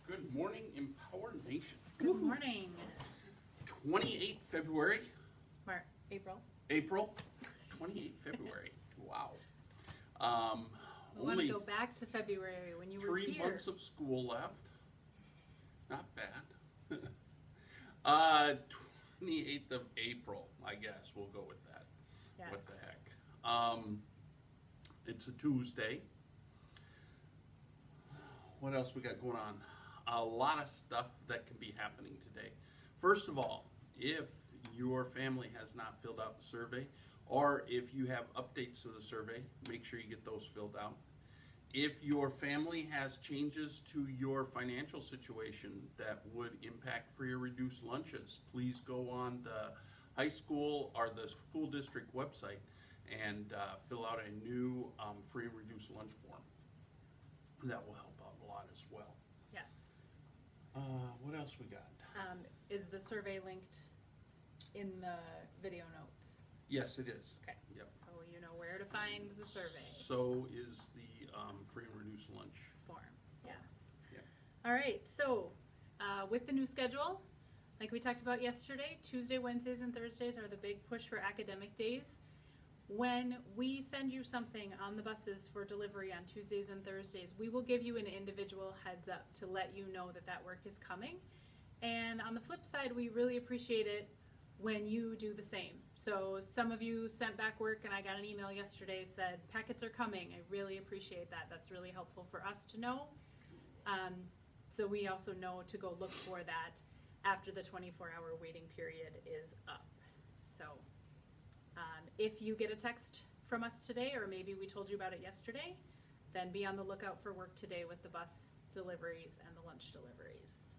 Good morning, Empower Nation. Good morning. 28 February. April. 28 February. Wow. We want to go back to February when you were here. 3 months of school left. Not bad. 28th of April, I guess. We'll go with that. Yes. What the heck. It's a Tuesday. What else we got going on? A lot of stuff that can be happening today. First of all, if your family has not filled out the survey, or if you have updates to the survey, make sure you get those filled out. If your family has changes to your financial situation that would impact free or reduced lunches, please go on the high school or the school district website and fill out a new free and reduced lunch form. That will help out a lot as well. Yes. What else we got? Is the survey linked in the video notes? Yes, it is. Okay. Yep. So you know where to find the survey. So is the free and reduced lunch Form. Yes. Yeah. All right. So with the new schedule, like we talked about yesterday, Tuesday, Wednesdays, and Thursdays are the big push for academic days. When we send you something on the buses for delivery on Tuesdays and Thursdays, we will give you an individual heads up to let you know that that work is coming. And on the flip side, we really appreciate it when you do the same. So some of you sent back work, and I got an email yesterday said, packets are coming. I really appreciate that. That's really helpful for us to know. So we also know to go look for that after the 24-hour waiting period is up. So if you get a text from us today, or maybe we told you about it yesterday, then be on the lookout for work today with the bus deliveries and the lunch deliveries.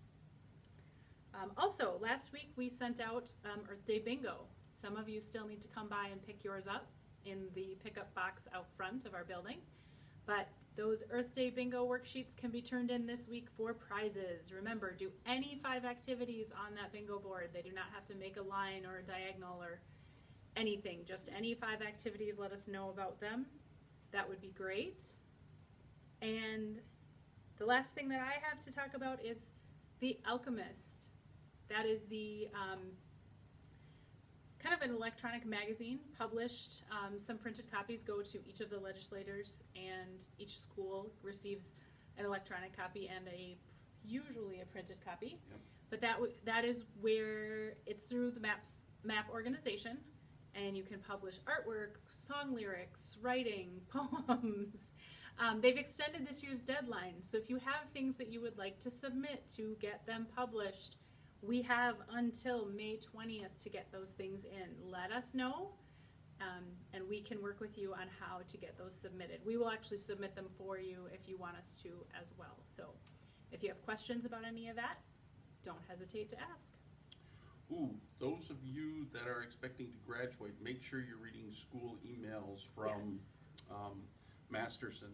Also, last week we sent out Earth Day Bingo. Some of you still need to come by and pick yours up in the pickup box out front of our building. But those Earth Day Bingo worksheets can be turned in this week for prizes. Remember, do any 5 activities on that bingo board. They do not have to make a line or a diagonal or anything. Just any 5 activities, let us know about them. That would be great. And the last thing that I have to talk about is The Alchemist. That is the kind of an electronic magazine published. Some printed copies go to each of the legislators, and each school receives an electronic copy and usually a printed copy. Yep. But that is where it's through the MAP organization, and you can publish artwork, song lyrics, writing, poems. They've extended this year's deadline, so if you have things that you would like to submit to get them published, we have until May 20th to get those things in. Let us know, and we can work with you on how to get those submitted. We will actually submit them for you if you want us to as well. So if you have questions about any of that, don't hesitate to ask. Ooh, those of you that are expecting to graduate, make sure you're reading school emails from Masterson.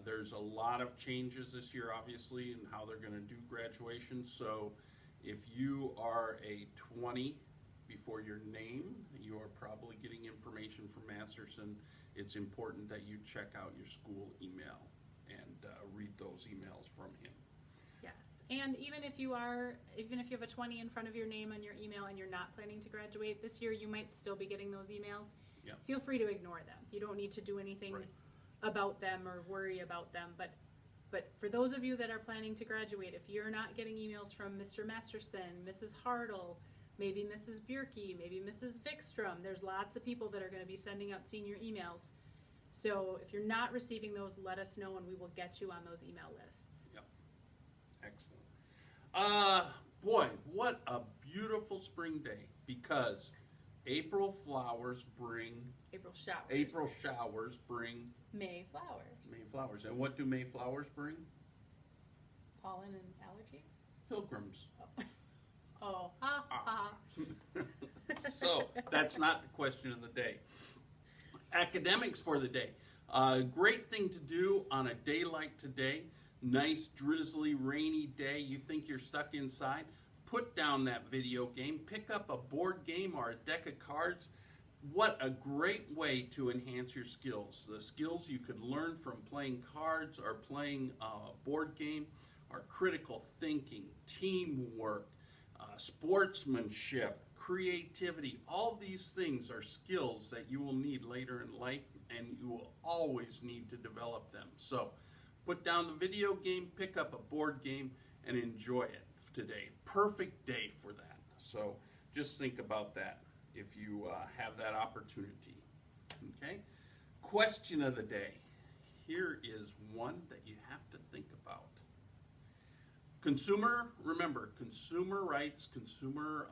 There's a lot of changes this year, obviously, in how they're going to do graduation. So if you are a 20 before your name, you are probably getting information from Masterson. It's important that you check out your school email and read those emails from him. Yes, and even if you have a 20 in front of your name on your email and you're not planning to graduate this year, you might still be getting those emails. Yep. Feel free to ignore them. You don't need to do anything about them or worry about them. But for those of you that are planning to graduate, if you're not getting emails from Mr. Masterson, Mrs. Hartle, maybe Mrs. Bierke, maybe Mrs. Vikstrom, there's lots of people that are going to be sending out senior emails. So if you're not receiving those, let us know and we will get you on those email lists. Yep. Excellent. Boy, what a beautiful spring day, because April showers bring May flowers. May flowers. And what do May flowers bring? Pollen and allergies? Pilgrims. Oh, ha, ha. So, that's not the question of the day. Academics for the day. Great thing to do on a day like today. Nice, drizzly, rainy day. You think you're stuck inside? Put down that video game. Pick up a board game or a deck of cards. What a great way to enhance your skills. The skills you could learn from playing cards or playing a board game are critical thinking, teamwork, sportsmanship, creativity. All these things are skills that you will need later in life, and you will always need to develop them. So put down the video game, pick up a board game, and enjoy it today. Perfect day for that. So just think about that if you have that opportunity. Okay? Question of the day. Here is one that you have to think about. Remember, consumer rights, consumer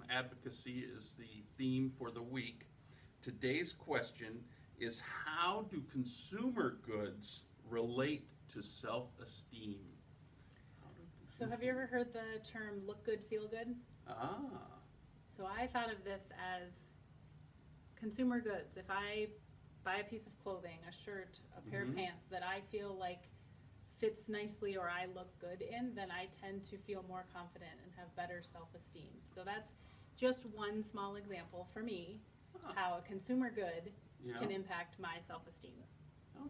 advocacy is the theme for the week. Today's question is, how do consumer goods relate to self-esteem? So have you ever heard the term look good, feel good? So I thought of this as consumer goods. If I buy a piece of clothing, a shirt, a pair of pants that I feel like fits nicely or I look good in, then I tend to feel more confident and have better self-esteem. So that's just one small example for me, how a consumer good can impact my self-esteem. Oh,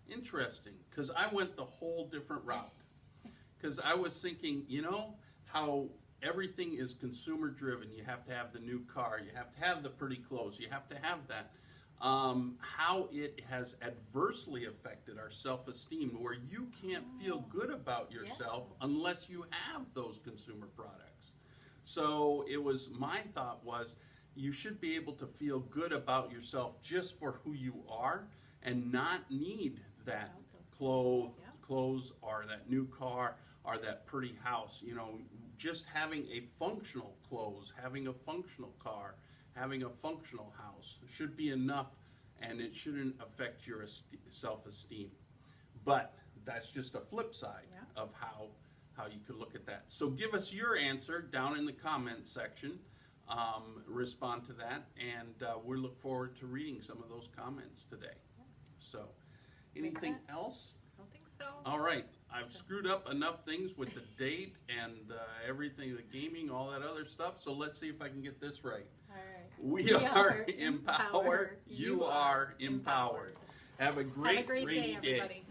interesting, because I went the whole different route. Because I was thinking, how everything is consumer driven. You have to have the new car, you have to have the pretty clothes, you have to have that. How it has adversely affected our self-esteem, where you can't feel good about yourself unless you have those consumer products. So my thought was, you should be able to feel good about yourself just for who you are and not need that clothes or that new car or that pretty house. Just having a functional clothes, having a functional car, having a functional house should be enough, and it shouldn't affect your self-esteem. But that's just a flip side of how you could look at that. So give us your answer down in the comments section. Respond to that, and we look forward to reading some of those comments today. Yes. So, anything else? I don't think so. All right, I've screwed up enough things with the date and everything, the gaming, all that other stuff, so let's see if I can get this right. All right. We are empowered. You are empowered. Have a great day, rainy day. everybody.